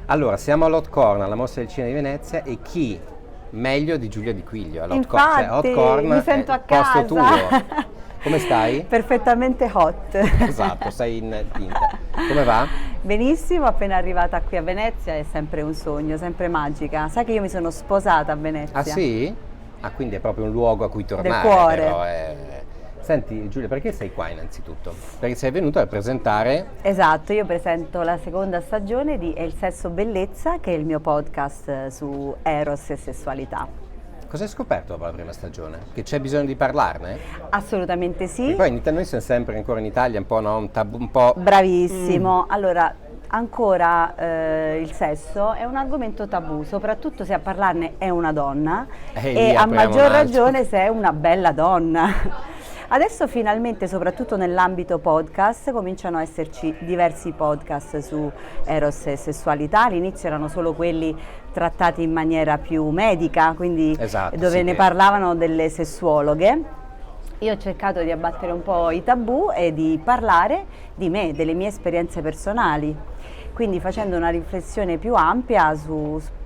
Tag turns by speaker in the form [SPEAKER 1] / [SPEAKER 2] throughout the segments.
[SPEAKER 1] Allora, siamo all'Hot Corn, alla Mostra del Cinema di Venezia, e chi meglio di Giulia Di Quiglio?
[SPEAKER 2] Infatti,
[SPEAKER 1] Hot Corn
[SPEAKER 2] mi sento
[SPEAKER 1] è
[SPEAKER 2] a casa.
[SPEAKER 1] posto tuo. Come stai?
[SPEAKER 2] Perfettamente hot.
[SPEAKER 1] Esatto, sei in tinta. Come va?
[SPEAKER 2] Benissimo, appena arrivata qui a Venezia è sempre un sogno, sempre magica. Sai che io mi sono sposata a Venezia.
[SPEAKER 1] Ah sì? Ah, quindi è proprio un luogo a cui tornare.
[SPEAKER 2] Del cuore.
[SPEAKER 1] Però Senti Giulia, perché sei qua innanzitutto? Perché sei venuta a presentare...
[SPEAKER 2] Esatto, io presento la seconda stagione di È il sesso bellezza, che è il mio podcast su Eros e sessualità.
[SPEAKER 1] Cosa hai scoperto dopo la prima stagione? Che c'è bisogno di parlarne?
[SPEAKER 2] Assolutamente sì.
[SPEAKER 1] E poi noi siamo sempre ancora in Italia un po', no? Un tabù, un po'...
[SPEAKER 2] Bravissimo. Allora, ancora il sesso è un argomento tabù, soprattutto se a parlarne è una donna e a maggior ragione se è una bella donna. Adesso finalmente, soprattutto nell'ambito podcast, cominciano a esserci diversi podcast su Eros e sessualità. All'inizio erano solo quelli trattati in maniera più medica, quindi
[SPEAKER 1] esatto,
[SPEAKER 2] dove
[SPEAKER 1] sì,
[SPEAKER 2] ne parlavano delle sessuologhe. Io ho cercato di abbattere un po' i tabù e di parlare di me, delle mie esperienze personali, quindi facendo una riflessione più ampia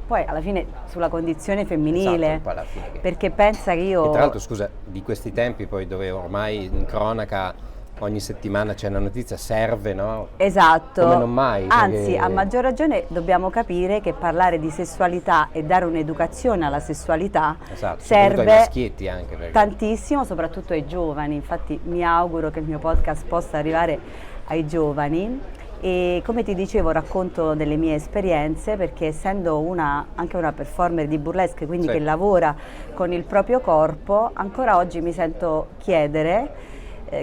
[SPEAKER 2] poi alla fine sulla condizione femminile,
[SPEAKER 1] esatto, alla fine
[SPEAKER 2] perché pensa che io...
[SPEAKER 1] E tra l'altro, scusa, di questi tempi poi dove ormai in cronaca ogni settimana c'è una notizia, serve, no?
[SPEAKER 2] Esatto.
[SPEAKER 1] Come non mai.
[SPEAKER 2] Anzi, a maggior ragione dobbiamo capire che parlare di sessualità e dare un'educazione alla sessualità serve
[SPEAKER 1] ai maschietti anche
[SPEAKER 2] tantissimo, soprattutto ai giovani. Infatti mi auguro che il mio podcast possa arrivare ai giovani. E come ti dicevo, racconto delle mie esperienze, perché essendo anche una performer di burlesque, quindi che lavora con il proprio corpo, ancora oggi mi sento chiedere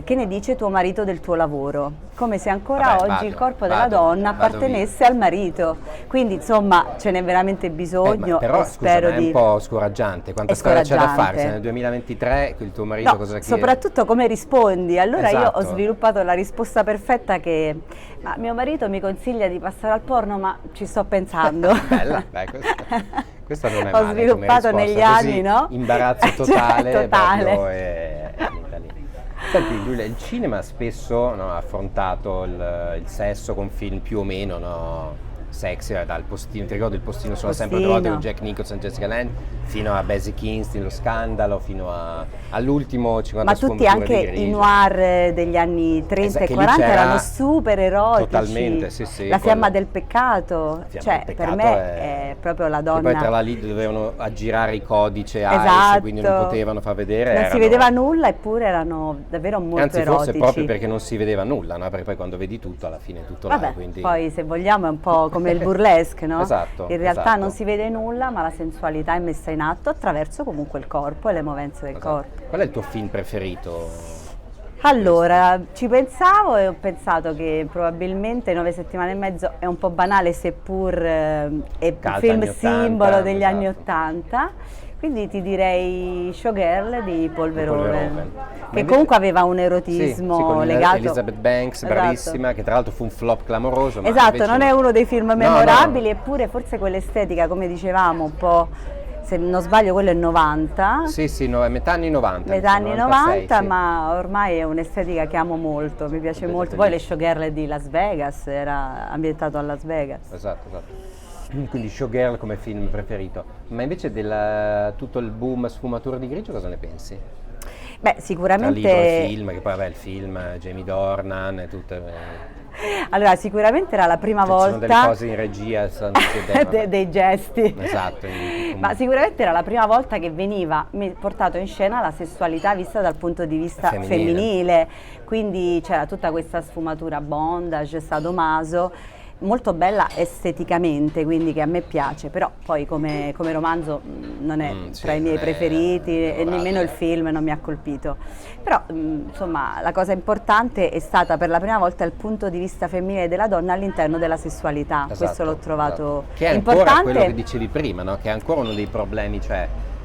[SPEAKER 2] che ne dice tuo marito del tuo lavoro, come se ancora oggi il corpo della donna appartenesse al marito. Quindi insomma ce n'è veramente bisogno.
[SPEAKER 1] Però
[SPEAKER 2] e spero
[SPEAKER 1] è un po' scoraggiante, quanta strada c'è da fare se nel 2023 il tuo marito cosa chiede?
[SPEAKER 2] Soprattutto come rispondi. Allora io ho
[SPEAKER 1] Esatto.
[SPEAKER 2] sviluppato la risposta perfetta che mio marito mi consiglia di passare al porno, ma ci sto pensando.
[SPEAKER 1] Bella, questa non è male.
[SPEAKER 2] Ho sviluppato negli anni, no?
[SPEAKER 1] Imbarazzo totale.
[SPEAKER 2] Cioè, totale.
[SPEAKER 1] Senti Giulia, il cinema spesso ha affrontato il sesso con film più o meno sexy, dal Postino, ti ricordo Il Postino sono sempre droga con Jack Nicholson e Jessica Lange, fino a Basic Instinct, Lo Scandalo, fino all'ultimo 50
[SPEAKER 2] Ma tutti anche i noir degli anni 30 e 40 erano super erotici.
[SPEAKER 1] Totalmente, sì.
[SPEAKER 2] La fiamma del peccato, per me è proprio la donna.
[SPEAKER 1] E poi tra la lì dovevano aggirare i codici
[SPEAKER 2] esatto.
[SPEAKER 1] quindi non potevano far vedere.
[SPEAKER 2] Non si vedeva nulla, eppure erano davvero molto erotici.
[SPEAKER 1] Forse proprio perché non si vedeva nulla, no? Perché poi quando vedi tutto alla fine è tutto là. Quindi...
[SPEAKER 2] Poi se vogliamo è un po' come il burlesque, no?
[SPEAKER 1] Esatto.
[SPEAKER 2] In realtà non si vede nulla, ma la sensualità è messa in atto attraverso comunque il corpo e le movenze del corpo.
[SPEAKER 1] Qual è il tuo film preferito?
[SPEAKER 2] Allora, ci pensavo e ho pensato che probabilmente 9 settimane e mezzo è un po' banale, seppur è un film simbolo degli anni '80. Quindi ti direi Showgirl di Paul Verhoeven, che comunque aveva un erotismo
[SPEAKER 1] con
[SPEAKER 2] legato.
[SPEAKER 1] Elizabeth Banks, bravissima, che tra l'altro fu un flop clamoroso.
[SPEAKER 2] Esatto, non è uno dei film memorabili, eppure forse quell'estetica, come dicevamo, un po', se non sbaglio quello è 90.
[SPEAKER 1] Sì, è metà anni 90.
[SPEAKER 2] Metà anni 90, ma ormai è un'estetica che amo molto, mi piace molto. Poi le Showgirl di Las Vegas, era ambientato a Las Vegas.
[SPEAKER 1] Esatto. Quindi Showgirl come film preferito. Ma invece tutto il boom sfumature di grigio cosa ne pensi?
[SPEAKER 2] Beh, sicuramente...
[SPEAKER 1] Tra libro e film, che poi il film, Jamie Dornan e tutte...
[SPEAKER 2] Allora, sicuramente era la prima volta...
[SPEAKER 1] Ci sono delle cose in regia,
[SPEAKER 2] dei gesti.
[SPEAKER 1] Esatto.
[SPEAKER 2] Ma sicuramente era la prima volta che veniva portato in scena la sessualità vista dal punto di vista femminile. Quindi c'era tutta questa sfumatura bondage, sadomaso, molto bella esteticamente, quindi che a me piace, però poi come romanzo non è tra i miei preferiti e nemmeno il film non mi ha colpito. Però insomma la cosa importante è stata per la prima volta il punto di vista femminile della donna all'interno della sessualità. Questo l'ho trovato
[SPEAKER 1] che è
[SPEAKER 2] importante.
[SPEAKER 1] Ancora quello che dicevi prima, no? Che è ancora uno dei problemi,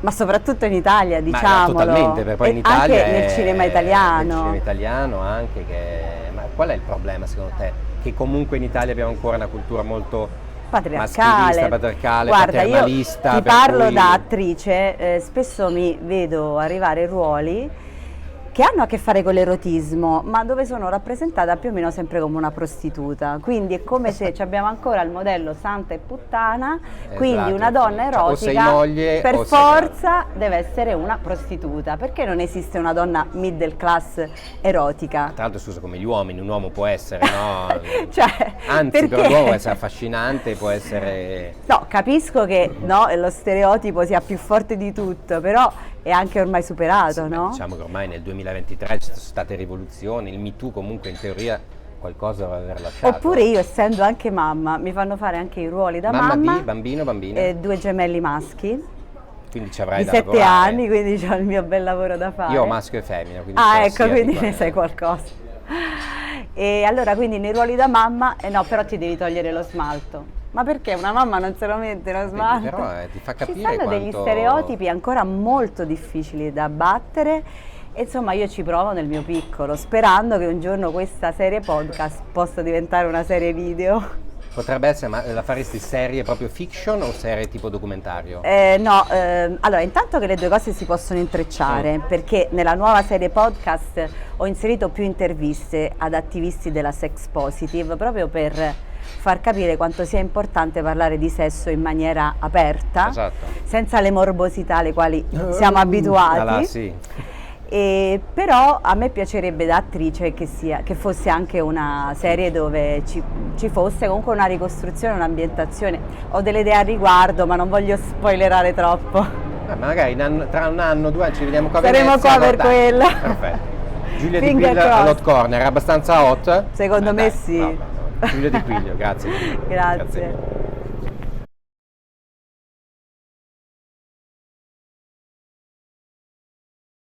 [SPEAKER 2] ma soprattutto in Italia, diciamolo.
[SPEAKER 1] Totalmente, perché poi in Italia
[SPEAKER 2] anche nel cinema italiano.
[SPEAKER 1] Nel cinema italiano anche, ma qual è il problema secondo te? Che comunque in Italia abbiamo ancora una cultura molto maschilista, patriarcale, paternalista.
[SPEAKER 2] Io ti parlo da attrice, spesso mi vedo arrivare ruoli che hanno a che fare con l'erotismo, ma dove sono rappresentata più o meno sempre come una prostituta. Quindi è come se abbiamo ancora il modello santa e puttana, quindi una donna erotica per forza deve essere una prostituta. Perché non esiste una donna middle class erotica?
[SPEAKER 1] Tra l'altro, scusa, come gli uomini, un uomo può essere, no?
[SPEAKER 2] Cioè,
[SPEAKER 1] anzi, però l'uomo può essere affascinante, può essere...
[SPEAKER 2] No, capisco che no, lo stereotipo sia più forte di tutto, però è anche ormai superato, no?
[SPEAKER 1] Diciamo che ormai nel 2023 ci sono state rivoluzioni, il Me Too comunque in teoria qualcosa deve aver lasciato.
[SPEAKER 2] Oppure io, essendo anche mamma, mi fanno fare anche i ruoli da mamma.
[SPEAKER 1] Di bambino, bambina?
[SPEAKER 2] 2 gemelli maschi.
[SPEAKER 1] Quindi ci avrai
[SPEAKER 2] di
[SPEAKER 1] da
[SPEAKER 2] 7
[SPEAKER 1] lavorare.
[SPEAKER 2] Anni, quindi ho il mio bel lavoro da fare.
[SPEAKER 1] Io ho maschio e femmina, quindi
[SPEAKER 2] ecco, quindi ne sai qualcosa. E allora, quindi nei ruoli da mamma, no, però ti devi togliere lo smalto. Ma perché una mamma non se lo mette lo smalto?
[SPEAKER 1] Però ti fa capire
[SPEAKER 2] Ci stanno degli stereotipi ancora molto difficili da battere. E insomma, io ci provo nel mio piccolo, sperando che un giorno questa serie podcast possa diventare una serie video.
[SPEAKER 1] Potrebbe essere, ma la faresti serie proprio fiction o serie tipo documentario?
[SPEAKER 2] Allora, intanto che le due cose si possono intrecciare, perché nella nuova serie podcast ho inserito più interviste ad attivisti della sex positive, proprio per far capire quanto sia importante parlare di sesso in maniera aperta,
[SPEAKER 1] esatto,
[SPEAKER 2] senza le morbosità alle quali siamo abituati.
[SPEAKER 1] Sì.
[SPEAKER 2] Però a me piacerebbe da attrice che fosse anche una serie dove ci fosse comunque una ricostruzione, un'ambientazione. Ho delle idee al riguardo, ma non voglio spoilerare troppo.
[SPEAKER 1] Magari tra un anno, 2 anni ci vediamo qua.
[SPEAKER 2] Saremo qua per quello.
[SPEAKER 1] Perfetto. Giulia Di Quiglio all'Hot Corner, è abbastanza hot?
[SPEAKER 2] Secondo me sì.
[SPEAKER 1] Giulia Di Quiglio, grazie.
[SPEAKER 2] Grazie.